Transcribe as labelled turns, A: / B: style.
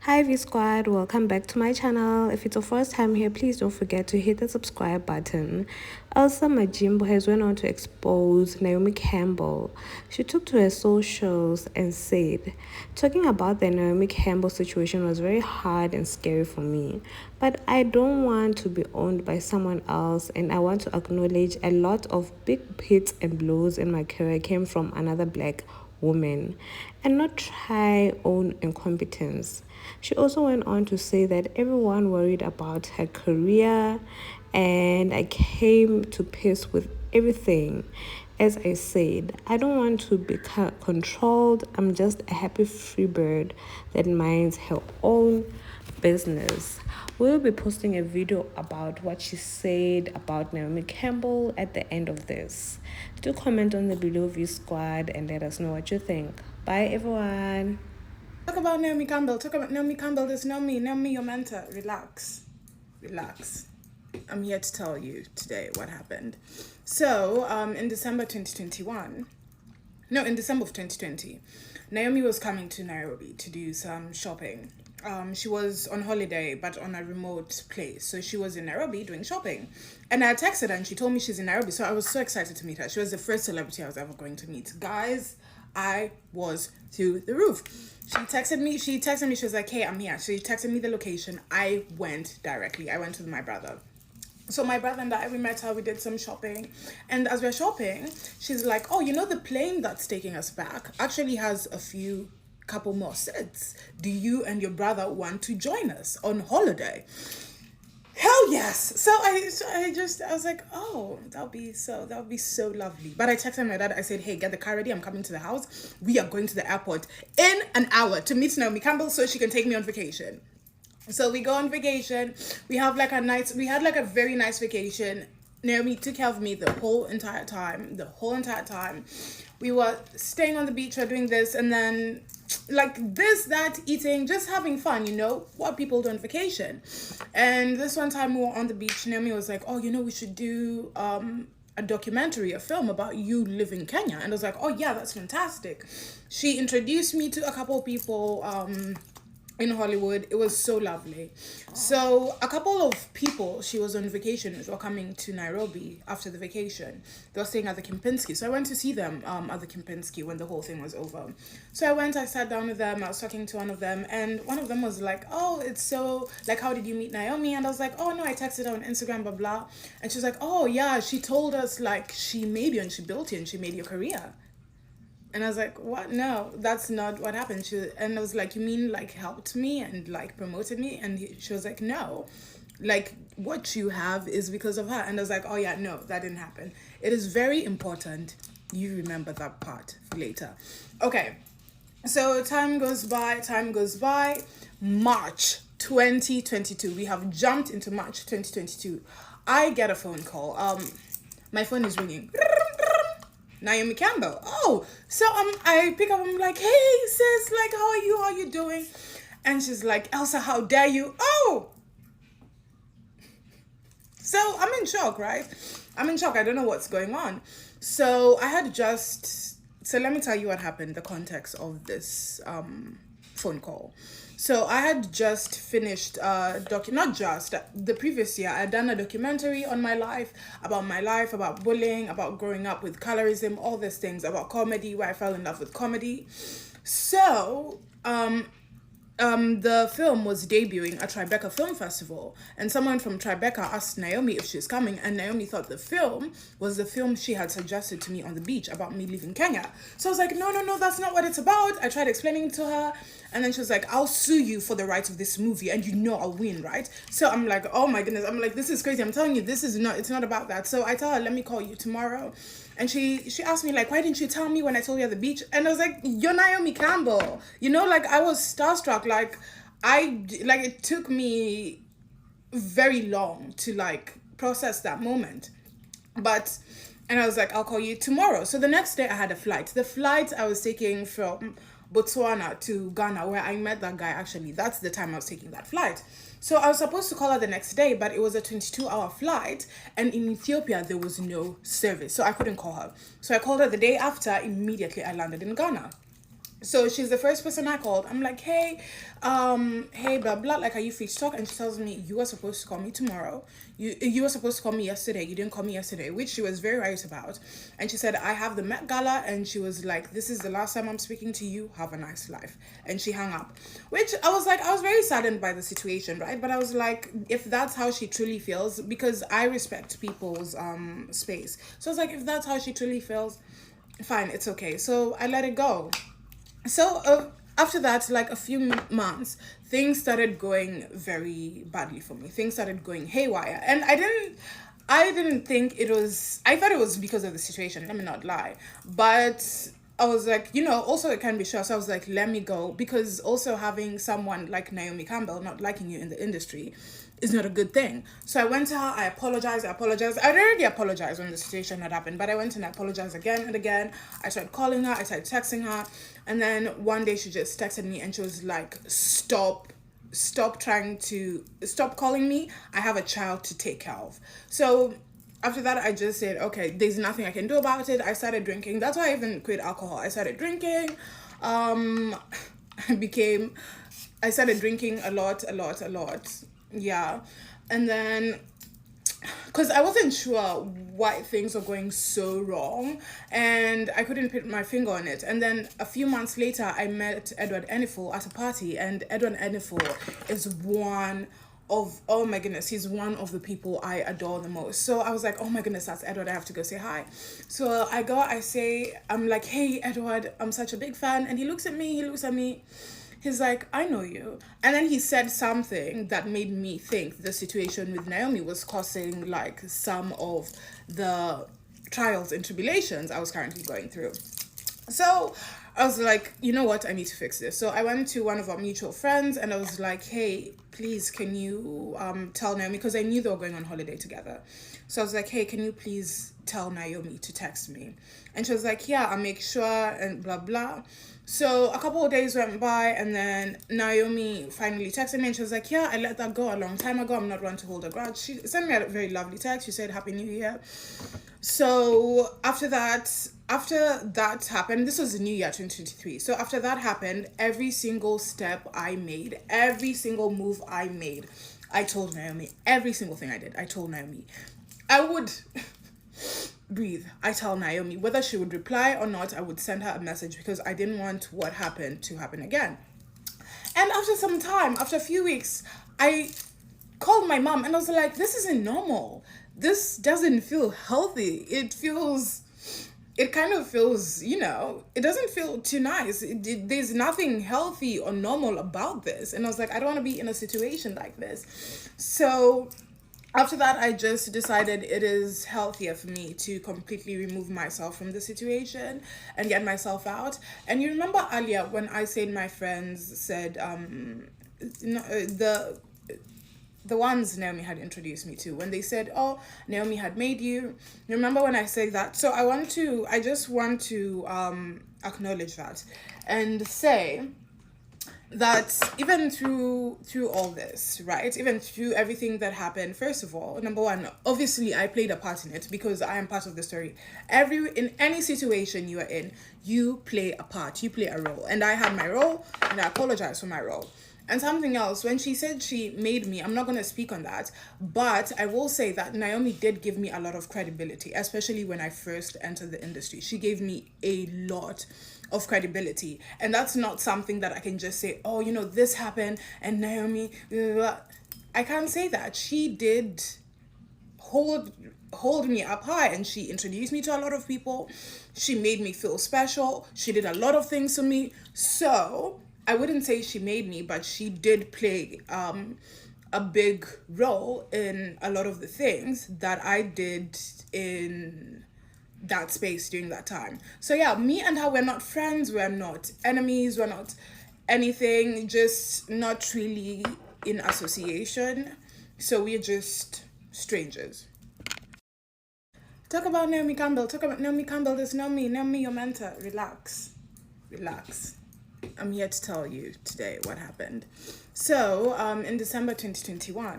A: Hi V Squad, welcome back to my channel. If it's your first time here, please don't forget to hit the subscribe button. Also, Majimbo has went on to expose Naomi Campbell. She took to her socials and said, talking about the Naomi Campbell situation was very hard and scary for me, but I don't want to be owned by someone else, and I want to acknowledge a lot of big hits and blows in my career came from another black woman and not try own incompetence. She also went on to say that everyone worried about her career and I came to peace with everything. As I said, I don't want to be controlled. I'm just a happy free bird that minds her own business. We'll be posting a video about what she said about Naomi Campbell at the end of this. Do comment on the below V Squad and let us know what you think. Bye everyone.
B: Talk about Naomi Campbell. Talk about Naomi Campbell. There's Naomi your mentor. Relax. I'm here to tell you today what happened. So, in December of 2020, Naomi was coming to Nairobi to do some shopping. She was on holiday, but on a remote place. So she was in Nairobi doing shopping. And I texted her and she told me she's in Nairobi. So I was so excited to meet her. She was the first celebrity I was ever going to meet. Guys, I was through the roof. She texted me, she was like, hey, I'm here. She texted me the location. I went directly. I went with my brother. So my brother and I, we met her, we did some shopping. And as we're shopping, she's like, oh, the plane that's taking us back actually has couple more seats. Do you and your brother want to join us on holiday? Hell yes. So I was like, oh, that would be so lovely. But I texted my dad, I said, hey, get the car ready, I'm coming to the house. We are going to the airport in an hour to meet Naomi Campbell so she can take me on vacation. So we go on vacation. We had like a very nice vacation. Naomi took care of me the whole entire time. We were staying on the beach, we were doing this, and then like this, that, eating, just having fun, what people do on vacation. And this one time we were on the beach, Naomi was like, oh, we should do a documentary, a film about you living in Kenya. And I was like, oh yeah, that's fantastic. She introduced me to a couple of people in Hollywood. It was so lovely. So a couple of people she was on vacation with were coming to Nairobi after the vacation. They were staying at the Kempinski. So I went to see them at the Kempinski when the whole thing was over. So I sat down with them. I was talking to one of them, and one of them was like, oh, it's so, like, how did you meet Naomi? And I was like, oh no, I texted her on Instagram, blah blah. And she was like, oh yeah, she told us like she made you and she built you and she made your career. And I was like, what? No, that's not what happened. And I was like, you mean like helped me and like promoted me? And she was like, no, like what you have is because of her. And I was like, oh yeah, no, that didn't happen. It is very important you remember that part for later. Okay, so time goes by. March 2022. We have jumped into March 2022. I get a phone call. My phone is ringing. Naomi Campbell. Oh, so I pick up, I'm like, hey sis, like how are you doing? And she's like, Elsa, how dare you? Oh, so I'm in shock, right? I don't know what's going on. So let me tell you what happened, the context of this phone call. So I had just finished the previous year, I had done a documentary on my life, about bullying, about growing up with colorism, all these things, about comedy, where I fell in love with comedy. So the film was debuting at Tribeca Film Festival, and someone from Tribeca asked Naomi if she's coming, and Naomi thought the film was the film she had suggested to me on the beach about me leaving Kenya. So I was like, no, that's not what it's about. I tried explaining to her, and then she was like, I'll sue you for the rights of this movie, and I'll win, right? So I'm like, oh my goodness, I'm like, this is crazy. I'm telling you, it's not about that. So I tell her, let me call you tomorrow. And she asked me, like, why didn't you tell me when I told you at the beach? And I was like, you're Naomi Campbell. Like, I was starstruck. Like, it took me very long to, like, process that moment. And I was like, I'll call you tomorrow. So the next day I had a flight. The flight I was taking from Botswana to Ghana, where I met that guy, actually. That's the time I was taking that flight. So I was supposed to call her the next day, but it was a 22-hour flight, and in Ethiopia, there was no service, so I couldn't call her. So I called her the day after. Immediately, I landed in Ghana. So she's the first person I called. I'm like, hey, hey, blah blah. Like, are you free to talk? And she tells me, you were supposed to call me tomorrow. You were supposed to call me yesterday. You didn't call me yesterday, which she was very right about. And she said, I have the Met Gala, and she was like, this is the last time I'm speaking to you. Have a nice life. And she hung up, which I was like, I was very saddened by the situation, right? But I was like, if that's how she truly feels, because I respect people's space. So I was like, if that's how she truly feels, fine, it's okay. So I let it go. So after that, like a few months, things started going very badly for me. Things started going haywire, and I didn't think it was. I thought it was because of the situation. Let me not lie, but I was like, also it can be sure. So I was like, let me go, because also having someone like Naomi Campbell not liking you in the industry is not a good thing. So I went to her, I apologized. I'd already apologized when the situation had happened, but I went and I apologized again and again. I started calling her, I started texting her, and then one day she just texted me and she was like, stop calling me. I have a child to take care of. So after that, I just said, okay, there's nothing I can do about it. I started drinking. That's why I even quit alcohol. I started drinking. Um, I became, I started drinking a lot. Yeah. And then, because I wasn't sure why things were going so wrong, and I couldn't put my finger on it. And then a few months later, I met Edward Enifel at a party, and Edward Enifel is oh my goodness, he's one of the people I adore the most. So I was like, oh my goodness, that's Edward, I have to go say hi. So I go, I'm like, hey Edward, I'm such a big fan. And he looks at me, he's like, I know you. And then he said something that made me think the situation with Naomi was causing like some of the trials and tribulations I was currently going through. So I was like, you know what, I need to fix this. So I went to one of our mutual friends and I was like, hey, please, can you tell Naomi, because I knew they were going on holiday together. So I was like, hey, can you please tell Naomi to text me? And she was like, yeah, I'll make sure, and blah, blah. So a couple of days went by, and then Naomi finally texted me and she was like, yeah, I let that go a long time ago. I'm not one to hold a grudge. She sent me a very lovely text. She said, Happy New Year. So after that happened, this was the new year 2023. So after that happened, every single step I made, every single move I made, I told Naomi. Every single thing I did, I told Naomi. I would breathe. I tell Naomi whether she would reply or not. I would send her a message because I didn't want what happened to happen again. And after some time, after a few weeks, I called my mom and I was like, this isn't normal. This doesn't feel healthy. It kind of feels, it doesn't feel too nice. There's nothing healthy or normal about this. And I was like, I don't want to be in a situation like this. So after that, I just decided it is healthier for me to completely remove myself from the situation and get myself out. And you remember earlier when I said my friends said, the ones Naomi had introduced me to, when they said, oh, Naomi had made you. You remember when I said that? So I just want to acknowledge that and say that even through all this, right, even through everything that happened, first of all, number one, obviously I played a part in it because I am part of the story. In any situation you are in, you play a part, you play a role, and I had my role and I apologize for my role. And something else, when she said she made me, I'm not going to speak on that, but I will say that Naomi did give me a lot of credibility, especially when I first entered the industry. She gave me a lot of credibility, and that's not something that I can just say, oh, this happened and Naomi, blah, blah, blah. I can't say that. She did hold me up high, and she introduced me to a lot of people. She made me feel special. She did a lot of things for me. So I wouldn't say she made me, but she did play a big role in a lot of the things that I did in that space during that time. So yeah, me and her, we're not friends, we're not enemies, we're not anything, just not really in association. So we're just strangers. Talk about Naomi Campbell. There's Naomi, your mentor. Relax. I'm here to tell you today what happened. So in December of 2020,